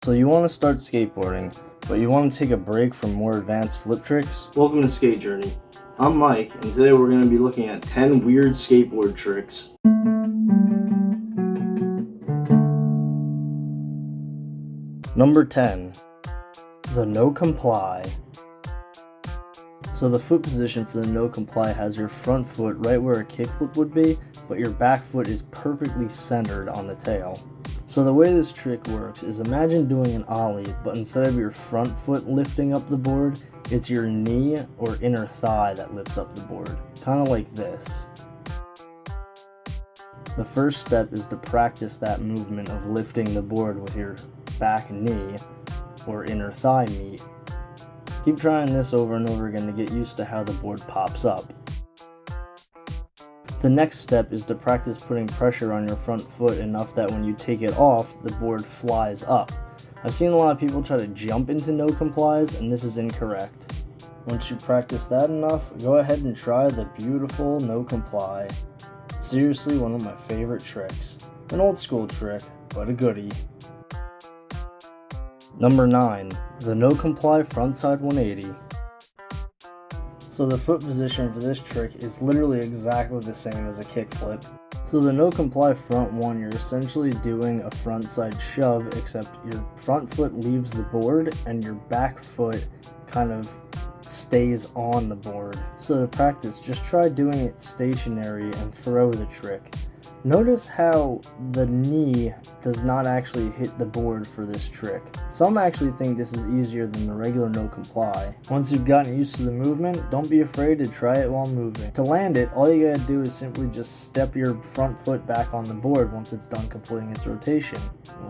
So you want to start skateboarding, but you want to take a break from more advanced flip tricks? Welcome to Skate Journey. I'm Mike, and today we're going to be looking at 10 weird skateboard tricks. Number 10. The no comply. So the foot position for the no comply has your front foot right where a kickflip would be, but your back foot is perfectly centered on the tail. So the way this trick works is imagine doing an ollie, but instead of your front foot lifting up the board, it's your knee or inner thigh that lifts up the board, kind of like this. The first step is to practice that movement of lifting the board with your back knee or inner thigh meet. Keep trying this over and over again to get used to how the board pops up. The next step is to practice putting pressure on your front foot enough that when you take it off, the board flies up. I've seen a lot of people try to jump into no complies, and this is incorrect. Once you practice that enough, go ahead and try the beautiful no comply. It's seriously one of my favorite tricks. An old school trick, but a goodie. Number 9. The no comply frontside 180. So the foot position for this trick is literally exactly the same as a kickflip. So the no comply front one, you're essentially doing a frontside shove, except your front foot leaves the board and your back foot kind of stays on the board. So to practice, just try doing it stationary and throw the trick. Notice how the knee does not actually hit the board for this trick. Some actually think this is easier than the regular no comply. Once you've gotten used to the movement, don't be afraid to try it while moving. To land it, all you gotta do is simply just step your front foot back on the board once it's done completing its rotation.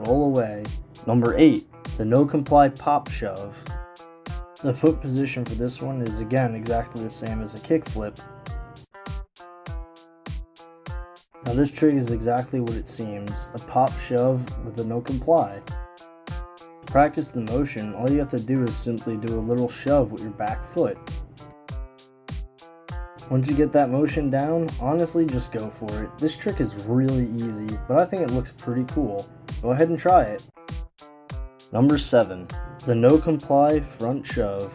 Roll away. Number 8. The no comply pop shove. The foot position for this one is again exactly the same as a kickflip. Now this trick is exactly what it seems, a pop shove with a no comply. To practice the motion, all you have to do is simply do a little shove with your back foot. Once you get that motion down, honestly just go for it. This trick is really easy, but I think it looks pretty cool. Go ahead and try it. Number 7. The no comply front shove.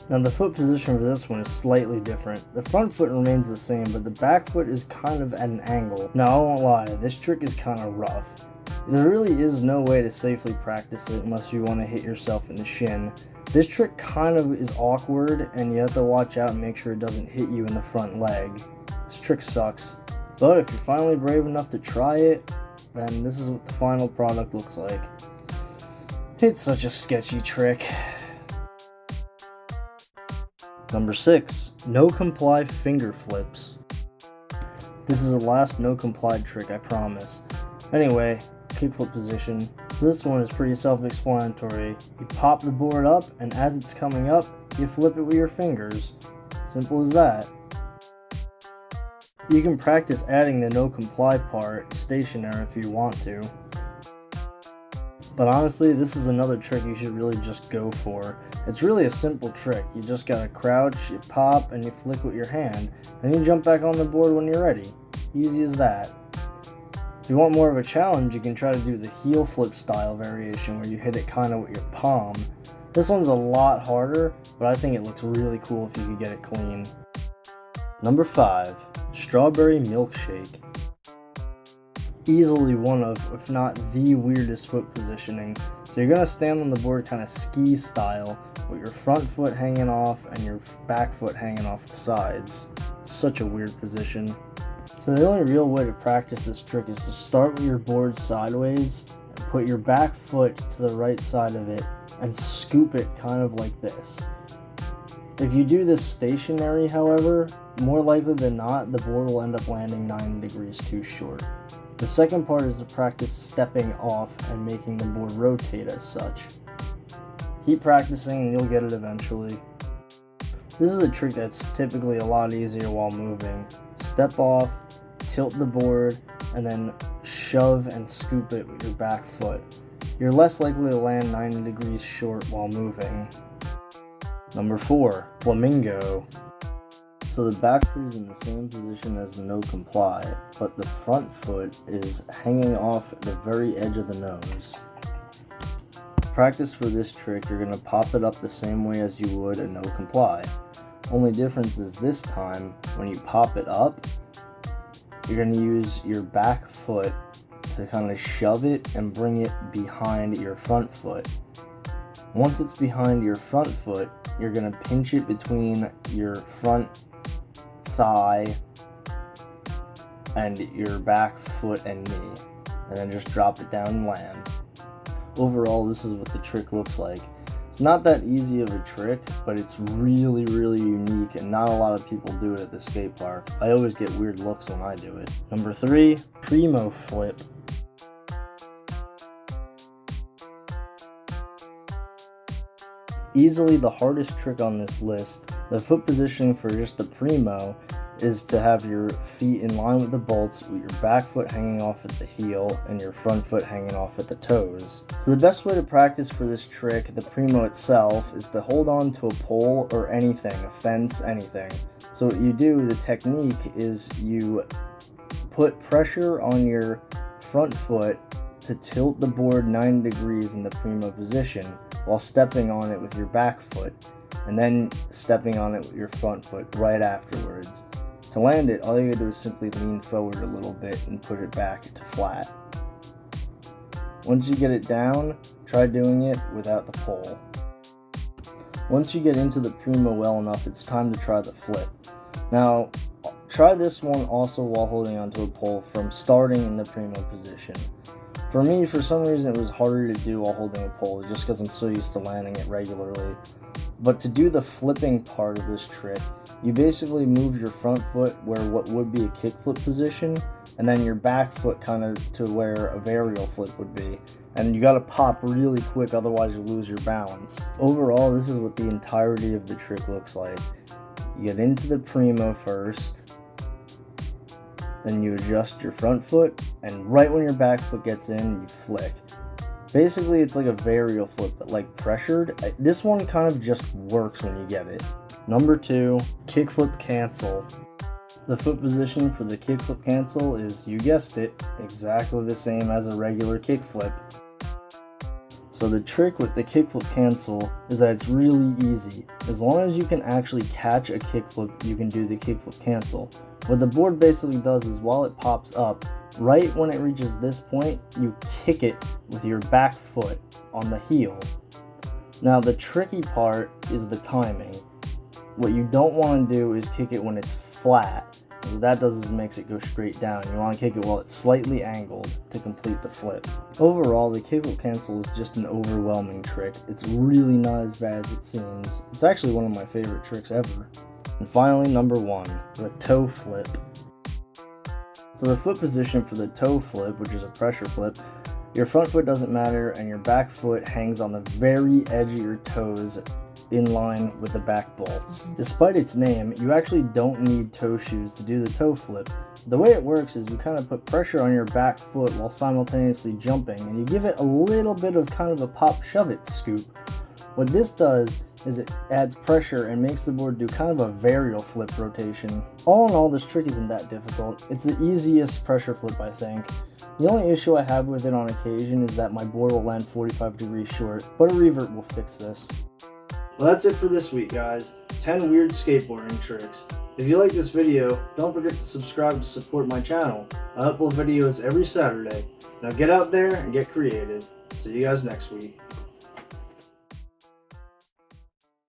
Now the foot position for this one is slightly different. The front foot remains the same, but the back foot is kind of at an angle. Now I won't lie, this trick is kind of rough. There really is no way to safely practice it unless you want to hit yourself in the shin. This trick kind of is awkward and you have to watch out and make sure it doesn't hit you in the front leg. This trick sucks. But if you're finally brave enough to try it, then this is what the final product looks like. It's such a sketchy trick. Number 6. No comply finger flips. This is the last no comply trick, I promise. Anyway, kickflip position. This one is pretty self-explanatory. You pop the board up, and as it's coming up, you flip it with your fingers. Simple as that. You can practice adding the no comply part stationary if you want to. But honestly, this is another trick you should really just go for. It's really a simple trick. You just gotta crouch, you pop, and you flick with your hand. Then you jump back on the board when you're ready. Easy as that. If you want more of a challenge, you can try to do the heel flip style variation where you hit it kind of with your palm. This one's a lot harder, but I think it looks really cool if you can get it clean. Number 5. Strawberry milkshake. Easily one of, if not the weirdest foot positioning. So you're going to stand on the board kind of ski style with your front foot hanging off and your back foot hanging off the sides. Such a weird position. So the only real way to practice this trick is to start with your board sideways and put your back foot to the right side of it and scoop it kind of like this. If you do this stationary, however, more likely than not, the board will end up landing 90 degrees too short. The second part is to practice stepping off and making the board rotate as such. Keep practicing and you'll get it eventually. This is a trick that's typically a lot easier while moving. Step off, tilt the board, and then shove and scoop it with your back foot. You're less likely to land 90 degrees short while moving. Number 4. Flamingo. So the back foot is in the same position as the no comply, but the front foot is hanging off at the very edge of the nose. practice for this trick, you're going to pop it up the same way as you would a no comply. Only difference is this time, when you pop it up, you're going to use your back foot to kind of shove it and bring it behind your front foot. Once it's behind your front foot, you're going to pinch it between your front thigh and your back foot and knee, and then just drop it down and land. Overall, this is what the trick looks like. It's not that easy of a trick, but it's really, really unique, and not a lot of people do it at the skate park. I always get weird looks when I do it. Number 3, primo flip. Easily the hardest trick on this list. The foot positioning for just the primo is to have your feet in line with the bolts, with your back foot hanging off at the heel and your front foot hanging off at the toes. So the best way to practice for this trick, the primo itself, is to hold on to a pole or anything, a fence, anything. So what you do, the technique is you put pressure on your front foot to tilt the board 90 degrees in the primo position while stepping on it with your back foot, and then stepping on it with your front foot right afterwards. To land it, all you gotta do is simply lean forward a little bit and put it back to flat. Once you get it down, try doing it without the pole. Once you get into the primo well enough, it's time to try the flip. Now, try this one also while holding onto a pole from starting in the primo position. For me, for some reason, it was harder to do while holding a pole, just because I'm so used to landing it regularly. But to do the flipping part of this trick, you basically move your front foot where what would be a kickflip position, and then your back foot kind of to where a varial flip would be. And you gotta pop really quick, otherwise you lose your balance. Overall, this is what the entirety of the trick looks like. You get into the primo first, then you adjust your front foot, and right when your back foot gets in, you flick. Basically, it's like a varial flip, but like pressured. This one kind of just works when you get it. Number 2, kickflip cancel. The foot position for the kickflip cancel is, you guessed it, exactly the same as a regular kickflip. So the trick with the kickflip cancel is that it's really easy. As long as you can actually catch a kickflip, you can do the kickflip cancel. What the board basically does is, while it pops up, right when it reaches this point, you kick it with your back foot on the heel. Now the tricky part is the timing. What you don't want to do is kick it when it's flat. What that does is makes it go straight down. You want to kick it while it's slightly angled to complete the flip. Overall, the kickflip cancel is just an overwhelming trick. It's really not as bad as it seems. It's actually one of my favorite tricks ever. And finally, number 1, the toe flip. So the foot position for the toe flip, which is a pressure flip, your front foot doesn't matter and your back foot hangs on the very edge of your toes in line with the back bolts. Despite its name, you actually don't need toe shoes to do the toe flip. The way it works is you kind of put pressure on your back foot while simultaneously jumping, and you give it a little bit of kind of a pop shove it scoop. What this does is it adds pressure and makes the board do kind of a varial flip rotation. All in all, this trick isn't that difficult. It's the easiest pressure flip, I think. The only issue I have with it on occasion is that my board will land 45 degrees short, but a revert will fix this. Well, that's it for this week, guys. 10 weird skateboarding tricks. If you like this video, don't forget to subscribe to support my channel. I upload videos every Saturday. Now get out there and get creative. See you guys next week.